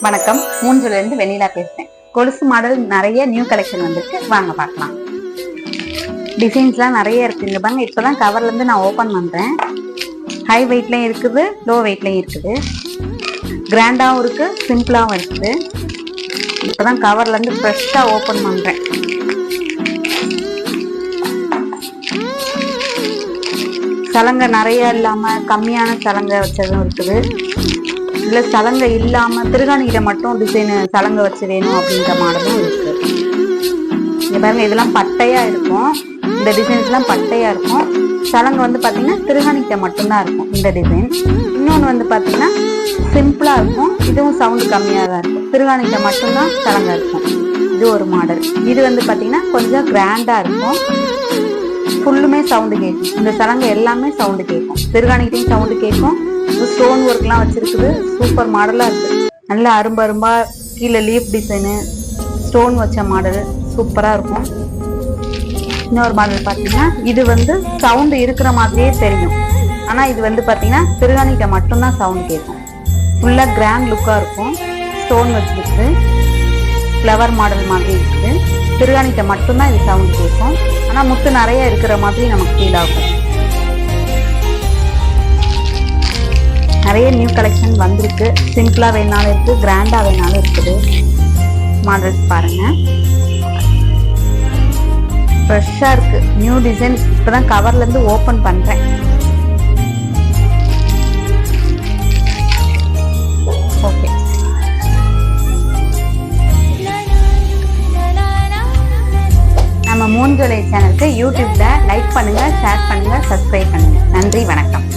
வணக்கம். மூன்றுல இருந்து வெண்ணிலா பேசுறேன். கொலுசு மாடல் நிறைய நியூ கலெக்ஷன் வந்திருக்கு, வாங்க பார்க்கலாம். டிசைன்ஸ்லாம் நிறைய இருக்கு. இங்க பாருங்க, இப்பதான் கவர்ல இருந்து நான் ஓபன் பண்றேன். ஹை வெயிட்லயும் இருக்குது, லோ வெயிட்லயும் இருக்குது, கிராண்டாவும் இருக்கு, சிம்பிளாவும் இருக்குது. இப்பதான் கவர்ல இருந்து ஃப்ரெஷ்ஷா ஓபன் பண்றேன். சலங்கை நிறைய இல்லாம கம்மியான சலங்கை வச்சதும் இருக்குது. இதுல சலங்கை இல்லாம திருகாணியில மட்டும் டிசைன் சலங்கை வச்சு வேணும் அப்படின்ற மாடலும் இருக்கு. இங்க பாருங்க, இதெல்லாம் பட்டையா இருக்கும். இந்த டிசைன்ஸ் எல்லாம் பட்டையா இருக்கும். சலங்கை வந்து பாத்தீங்கன்னா திருகாணிக்க மட்டும்தான் இருக்கும் இந்த டிசைன். இன்னொன்னு வந்து பாத்தீங்கன்னா சிம்பிளா இருக்கும். இதுவும் சவுண்டு கம்மியா தான் இருக்கும். திருகாணிக்க மட்டும்தான் சலங்கை இருக்கும். இது ஒரு மாடல். இது வந்து பாத்தீங்கன்னா கொஞ்சம் கிராண்டா இருக்கும். ஃபுல்லுமே சவுண்டு கேட்கும். இந்த சலங்கை எல்லாமே சவுண்டு கேட்கும். திருகாணிக்கிட்டையும் சவுண்டு கேட்கும். ஸ்டோன் ஒர்க்லாம் வச்சிருக்குது. சூப்பர் மாடலா இருக்கு. நல்ல அரும்பா கீழே லீஃப் டிசைனு ஸ்டோன் வச்ச மாடல் சூப்பரா இருக்கும். இன்னொரு மாடல் பாத்தீங்கன்னா இது வந்து சவுண்டு இருக்கிற மாதிரியே தெரியும். ஆனா இது வந்து பாத்தீங்கன்னா திருகாணிக்க மட்டும்தான் சவுண்ட் கேட்கும். ஃபுல்லா கிராண்ட் லுக்கா இருக்கும். ஸ்டோன் வச்சிருக்கு. ஃப்ளவர் மாடல் மாதிரி இருக்குது. திருகாணிக்க மட்டும்தான் இது சவுண்ட் கேட்கும். ஆனா முத்து நிறைய இருக்கிற மாதிரி நமக்கு ஃபீல் ஆகும். நிறைய நியூ கலெக்ஷன் வந்திருக்கு. சிம்பிளா வேணாலும் இருக்கு, கிராண்டா வேணாலும் இருக்குது. மாடல்ஸ் பாருங்க, ஃப்ரெஷ்ஷா இருக்கு. நியூ டிசைன் இப்பதான் கவர்ல இருந்து ஓபன் பண்றேன். ஓகே, நம்ம மூன்றுலை சேனலுக்கு யூடியூப்ல லைக் பண்ணுங்க, ஷேர் பண்ணுங்க, சப்ஸ்கிரைப் பண்ணுங்க. நன்றி, வணக்கம்.